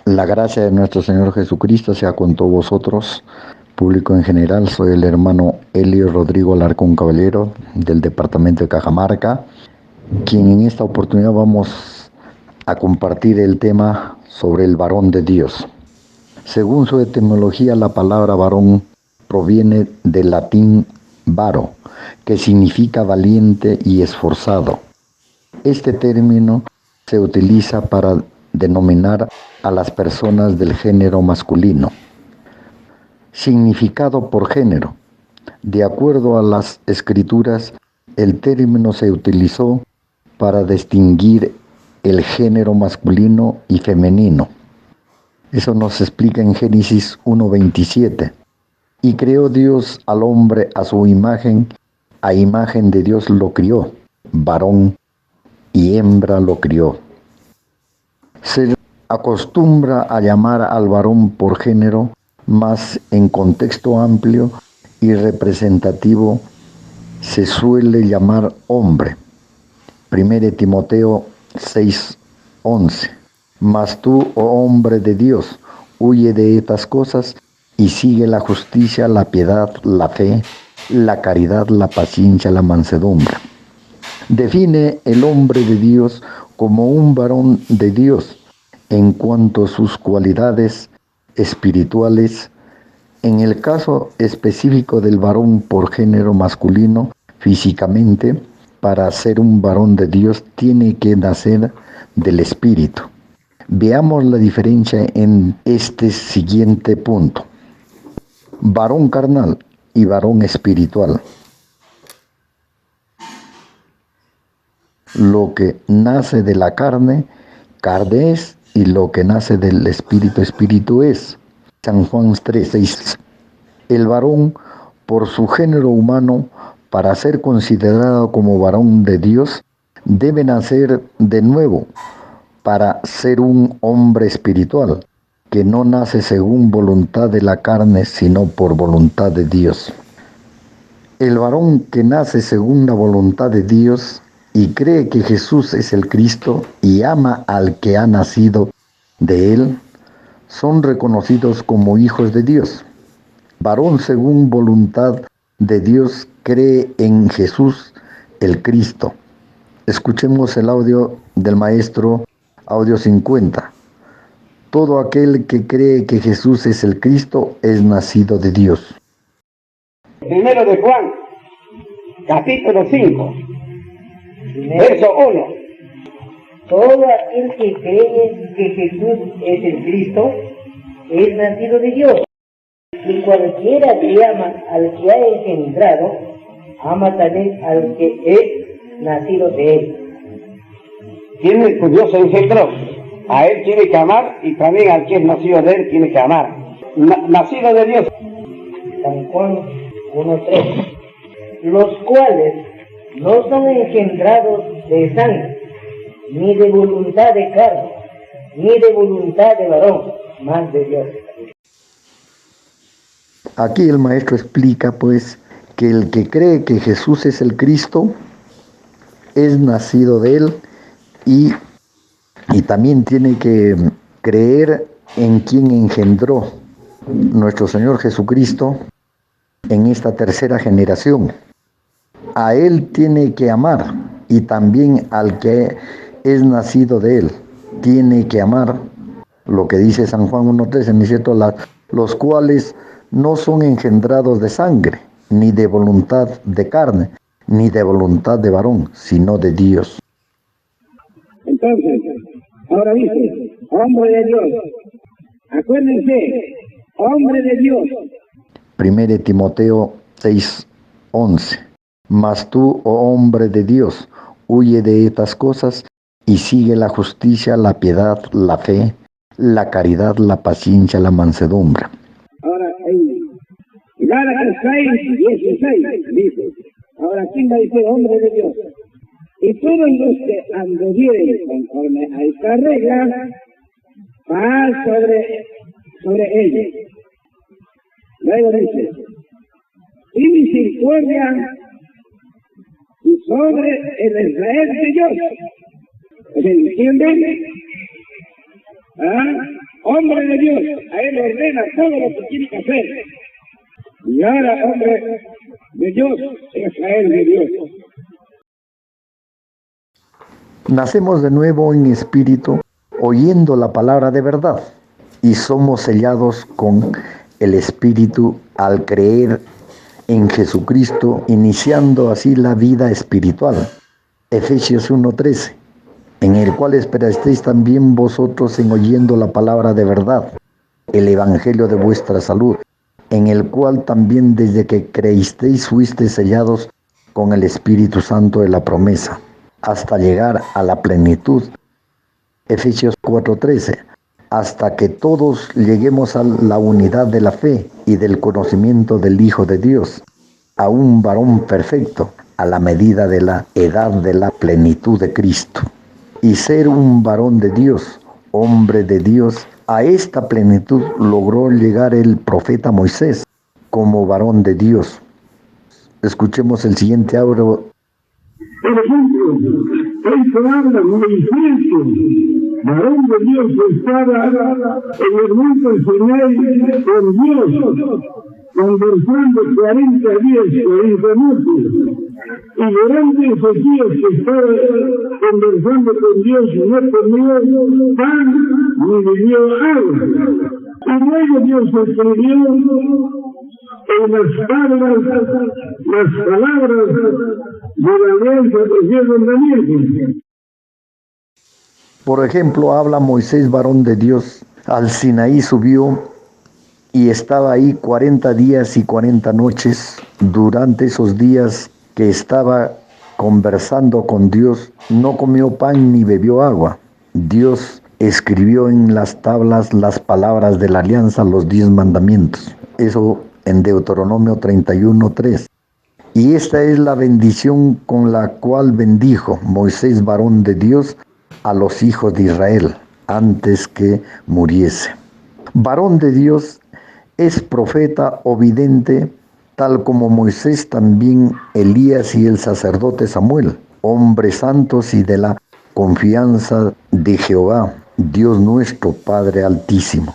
La gracia de nuestro Señor Jesucristo sea con todos vosotros, público en general. Soy el hermano Elio Rodrigo Alarcón Caballero del departamento de Cajamarca, quien en esta oportunidad vamos a compartir el tema sobre el varón de Dios. Según su etimología, la palabra varón proviene del latín varo, que significa valiente y esforzado. Este término se utiliza para denominar a las personas del género masculino. Significado por género. De acuerdo a las escrituras, el término se utilizó para distinguir el género masculino y femenino. Eso nos explica en Génesis 1:27. Y creó Dios al hombre a su imagen, a imagen de Dios lo crió, varón y hembra lo crió. Se acostumbra a llamar al varón por género, mas en contexto amplio y representativo se suele llamar hombre. 1 Timoteo 6:11. Mas tú, oh hombre de Dios, huye de estas cosas y sigue la justicia, la piedad, la fe, la caridad, la paciencia, la mansedumbre. Define el hombre de Dios como un varón de Dios en cuanto a sus cualidades espirituales. En el caso específico del varón por género masculino, físicamente, para ser un varón de Dios tiene que nacer del Espíritu. Veamos la diferencia en este siguiente punto. Varón carnal y varón espiritual. Lo que nace de la carne, carne es, y lo que nace del espíritu, espíritu es. San Juan 3:6. El varón, por su género humano, para ser considerado como varón de Dios, debe nacer de nuevo para ser un hombre espiritual, que no nace según voluntad de la carne, sino por voluntad de Dios. El varón que nace según la voluntad de Dios y cree que Jesús es el Cristo y ama al que ha nacido de él, son reconocidos como hijos de Dios. Varón según voluntad de Dios cree en Jesús el Cristo. Escuchemos el audio del maestro, audio 50. Todo aquel que cree que Jesús es el Cristo es nacido de Dios. Primero de Juan, capítulo 5, verso 1. Todo aquel que cree que Jesús es el Cristo es nacido de Dios. Y cualquiera que ama al que ha engendrado, ama también al que es nacido de él. Tiene que Dios engendró. A él tiene que amar y también al que es nacido de él tiene que amar. Nacido de Dios. San Juan 1:3. Los cuales no son engendrados de sangre, ni de voluntad de carne, ni de voluntad de varón, mas de Dios. Aquí el maestro explica pues que el que cree que Jesús es el Cristo es nacido de él y también tiene que creer en quien engendró nuestro Señor Jesucristo en esta tercera generación. A él tiene que amar y también al que es nacido de él tiene que amar, lo que dice San Juan 1:13, ¿no es cierto? Los cuales no son engendrados de sangre, ni de voluntad de carne, ni de voluntad de varón, sino de Dios. Entonces, ahora dice, hombre de Dios. Acuérdense, hombre de Dios. 1 Timoteo 6:11. Mas tú, oh hombre de Dios, huye de estas cosas y sigue la justicia, la piedad, la fe, la caridad, la paciencia, la mansedumbre. Ahora, en Gálatas 6:16 dice, ahora ¿quién va a decir hombre de Dios? Y todos los que anduvieren conforme a esta regla, paz sobre ellos. Luego dice, y misericordia y sobre el Israel de Dios. ¿Se entienden? Hombre de Dios, a él ordena todo lo que tiene que hacer. Y ahora, hombre de Dios, es a él de Dios. Nacemos de nuevo en espíritu, oyendo la palabra de verdad, y somos sellados con el Espíritu al creer en Jesucristo, iniciando así la vida espiritual. Efesios 1:13, en el cual esperasteis también vosotros en oyendo la palabra de verdad, el evangelio de vuestra salud, en el cual también desde que creísteis fuisteis sellados con el Espíritu Santo de la promesa, hasta llegar a la plenitud. Efesios 4:13, hasta que todos lleguemos a la unidad de la fe y del conocimiento del Hijo de Dios, a un varón perfecto, a la medida de la edad de la plenitud de Cristo. Y ser un varón de Dios, hombre de Dios, a esta plenitud logró llegar el profeta Moisés como varón de Dios. Escuchemos el siguiente audio. Por ejemplo, esto habla Moisés, varón de Dios, estaba en el monte Sinaí con Dios, conversando 40 días, 40 noches. Y durante esos días que estaba conversando con Dios, no comió pan ni bebió agua. Y luego Dios escribió en las palabras de la alianza de Dios mandamiento. Por ejemplo, habla Moisés, varón de Dios, al Sinaí subió y estaba ahí 40 días y 40 noches. Durante esos días que estaba conversando con Dios, no comió pan ni bebió agua. Dios escribió en las tablas las palabras de la alianza, los 10 mandamientos. Eso en Deuteronomio 31:3. Y esta es la bendición con la cual bendijo Moisés, varón de Dios, a los hijos de Israel antes que muriese. Varón de Dios es profeta o vidente, tal como Moisés, también Elías y el sacerdote Samuel, hombres santos y de la confianza de Jehová, Dios nuestro Padre Altísimo.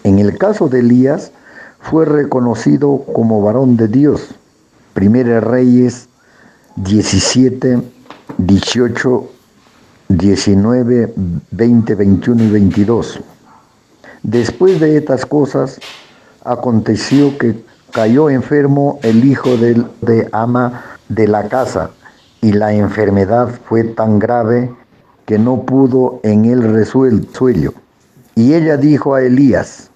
En el caso de Elías, fue reconocido como varón de Dios. Primera Reyes 17, 18, 19, 20, 21 y 22. Después de estas cosas, aconteció que cayó enfermo el hijo de ama de la casa, y la enfermedad fue tan grave que no pudo en él resuello. Y ella dijo a Elías: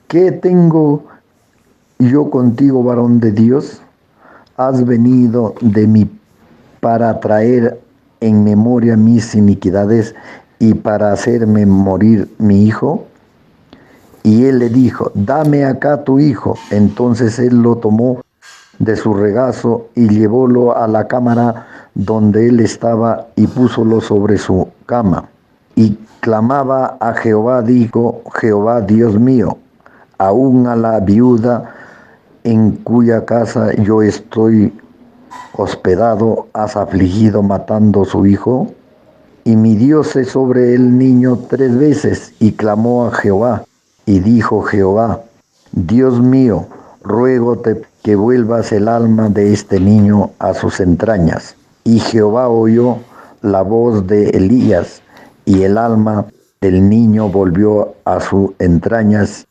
¿qué tengo yo contigo, varón de Dios? ¿Has venido de mí para traer en memoria mis iniquidades y para hacerme morir mi hijo? Y él le dijo: dame acá tu hijo. Entonces él lo tomó de su regazo y llevólo a la cámara donde él estaba y púsolo sobre su cama. Y clamaba a Jehová, dijo: Jehová, Dios mío, aún a la viuda en cuya casa yo estoy hospedado, has afligido matando su hijo. Y midióse sobre el niño 3 veces y clamó a Jehová. Y dijo Jehová: Dios mío, ruégote que vuelvas el alma de este niño a sus entrañas. Y Jehová oyó la voz de Elías, y el alma del niño volvió a sus entrañas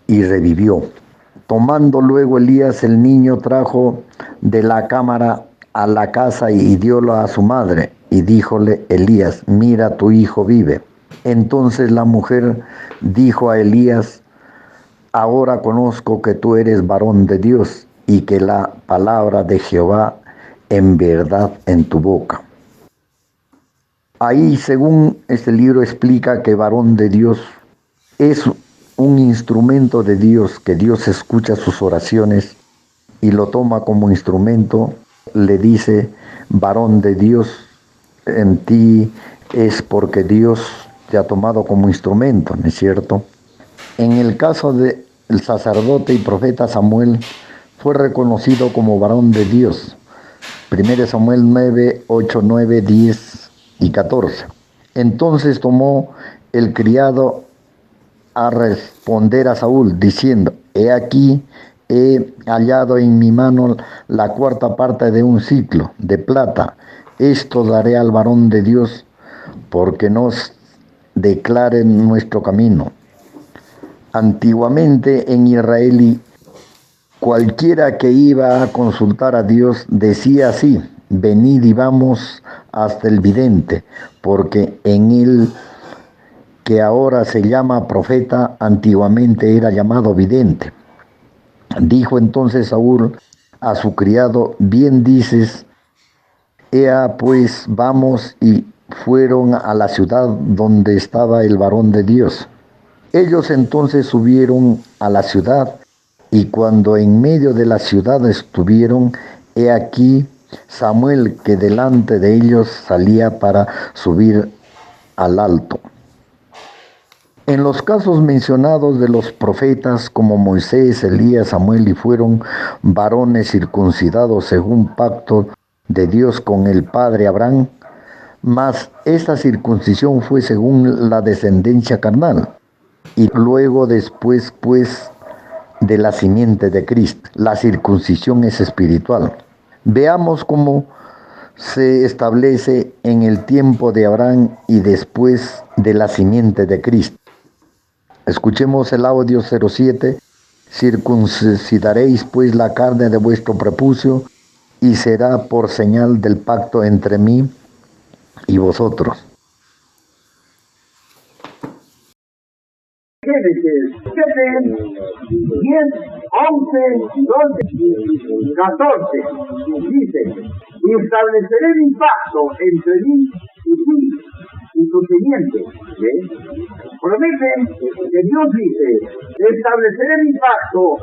y revivió. Tomando luego Elías el niño, trajo de la cámara a la casa y diólo a su madre. Y díjole Elías: mira, tu hijo vive. Entonces la mujer dijo a Elías: ahora conozco que tú eres varón de Dios y que la palabra de Jehová en verdad en tu boca. Ahí, según este libro, explica que varón de Dios es un instrumento de Dios, que Dios escucha sus oraciones y lo toma como instrumento. Le dice: varón de Dios, en ti es porque Dios te ha tomado como instrumento, ¿no es cierto? En el caso del sacerdote y profeta Samuel, fue reconocido como varón de Dios. 1 Samuel 9, 8, 9, 10 y 14. Entonces tomó el criado a responder a Saúl, diciendo: he aquí, he hallado en mi mano la cuarta parte de un siclo de plata. Esto daré al varón de Dios, porque nos declare nuestro camino. Antiguamente en Israel, cualquiera que iba a consultar a Dios decía así: venid y vamos hasta el vidente, porque en él, que ahora se llama profeta, antiguamente era llamado vidente. Dijo entonces Saúl a su criado: bien dices, ea pues, vamos. Y fueron a la ciudad donde estaba el varón de Dios. Ellos entonces subieron a la ciudad, y cuando en medio de la ciudad estuvieron, he aquí Samuel, que delante de ellos salía para subir al alto. En los casos mencionados de los profetas como Moisés, Elías, Samuel, y fueron varones circuncidados según pacto de Dios con el padre Abraham, mas esta circuncisión fue según la descendencia carnal, y luego después, pues, de la simiente de Cristo. La circuncisión es espiritual. Veamos cómo se establece en el tiempo de Abraham y después de la simiente de Cristo. Escuchemos el audio 07. Circuncidaréis pues la carne de vuestro prepucio, y será por señal del pacto entre mí y vosotros. Génesis 7, 10, 11, 12, 14. Dice: y estableceré mi pacto entre mí y ti y tu simiente. Promete que Dios dice: estableceré mi pacto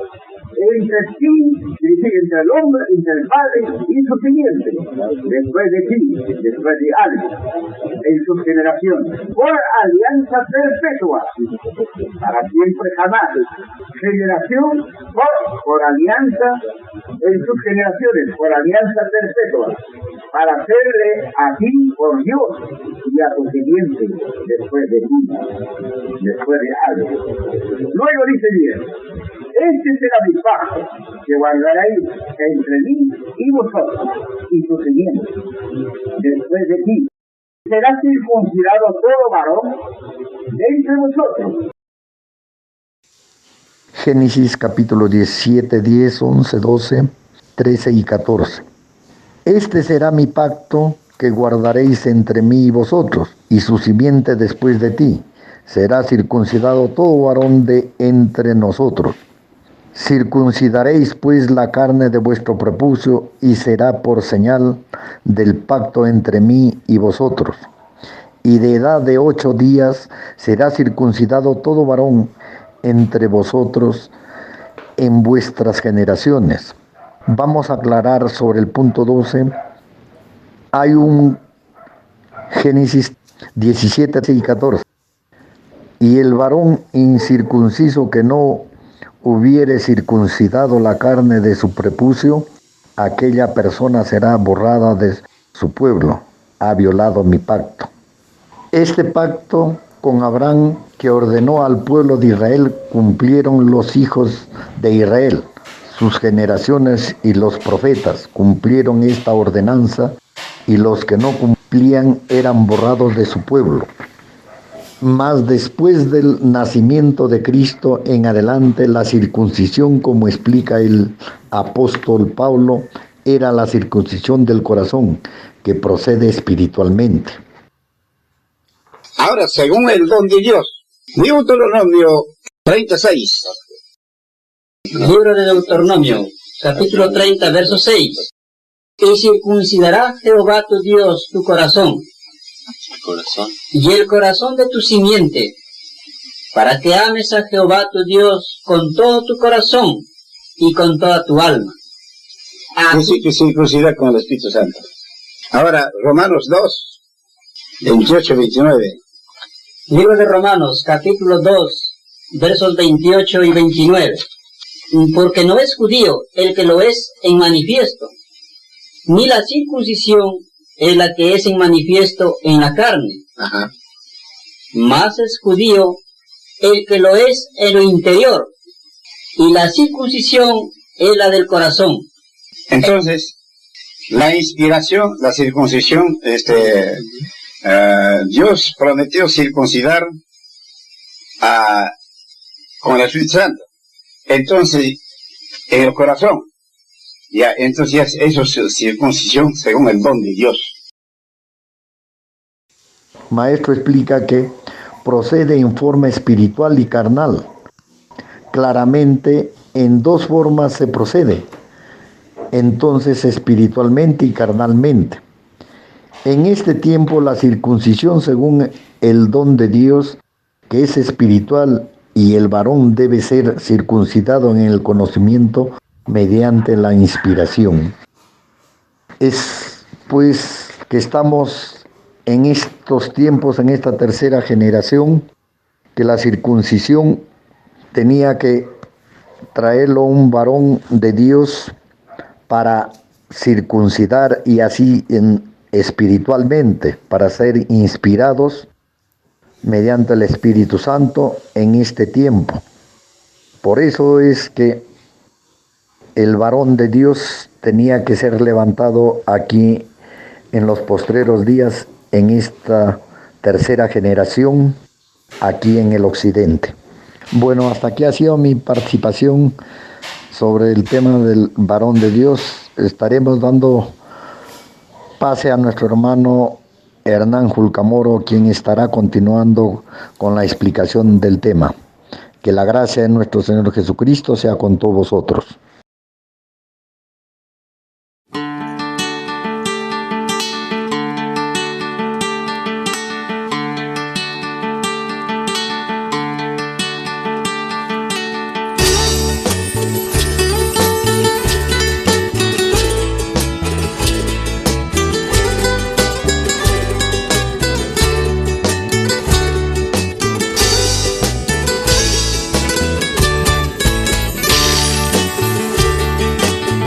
entre ti, entre el hombre, entre el padre y su simiente, después de ti, después de alguien, en sus generaciones, por alianza perpetua, para siempre jamás, generación por alianza en sus generaciones, por alianza perpetua, para hacerle a ti por Dios y a tu simiente después de ti, después de alguien. Luego dice bien: este será mi pacto que guardaréis entre mí y vosotros y tu simiente después de ti. Será circuncidado todo varón de entre vosotros. Génesis capítulo 17, 10, 11, 12, 13 y 14. Este será mi pacto que guardaréis entre mí y vosotros, y su simiente después de ti. Será circuncidado todo varón de entre nosotros. Circuncidaréis pues la carne de vuestro prepucio, y será por señal del pacto entre mí y vosotros. Y de edad de 8 días será circuncidado todo varón entre vosotros en vuestras generaciones. Vamos a aclarar sobre el punto 12. Hay un Génesis 17 y 14. Y el varón incircunciso que no hubiere circuncidado la carne de su prepucio, aquella persona será borrada de su pueblo. Ha violado mi pacto. Este pacto con Abraham, que ordenó al pueblo de Israel, cumplieron los hijos de Israel. Sus generaciones y los profetas cumplieron esta ordenanza, y los que no cumplían eran borrados de su pueblo. Mas después del nacimiento de Cristo en adelante, la circuncisión, como explica el apóstol Pablo, era la circuncisión del corazón, que procede espiritualmente. Ahora, según el don de Dios, Deuteronomio 36. Libro de Deuteronomio, capítulo 30, verso 6. Y circuncidará Jehová tu Dios tu corazón, y el corazón de tu simiente, para que ames a Jehová tu Dios con todo tu corazón y con toda tu alma. Que circuncidar con el Espíritu Santo. Ahora, Romanos 2, 28, 29. Libro de Romanos, capítulo 2, versos 28 y 29. Porque no es judío el que lo es en manifiesto, ni la circuncisión es la que es en manifiesto en la carne. Ajá. Más es judío el que lo es en lo interior, y la circuncisión es la del corazón. Entonces, la inspiración, la circuncisión, Dios prometió circuncidar con el Espíritu Santo. Entonces, en el corazón, ya, entonces ya eso es circuncisión según el don de Dios. Maestro explica que procede en forma espiritual y carnal. Claramente, en dos formas se procede. Entonces, espiritualmente y carnalmente. En este tiempo, la circuncisión según el don de Dios, que es espiritual, y el varón debe ser circuncidado en el conocimiento mediante la inspiración. Es pues que estamos en estos tiempos, en esta tercera generación, que la circuncisión tenía que traerlo un varón de Dios para circuncidar y así espiritualmente, para ser inspirados mediante el Espíritu Santo en este tiempo. Por eso es que el varón de Dios tenía que ser levantado aquí en los postreros días, en esta tercera generación, aquí en el occidente. Bueno, hasta aquí ha sido mi participación sobre el tema del varón de Dios. Estaremos dando pase a nuestro hermano Hernán Julcamoro, quien estará continuando con la explicación del tema. Que la gracia de nuestro Señor Jesucristo sea con todos vosotros.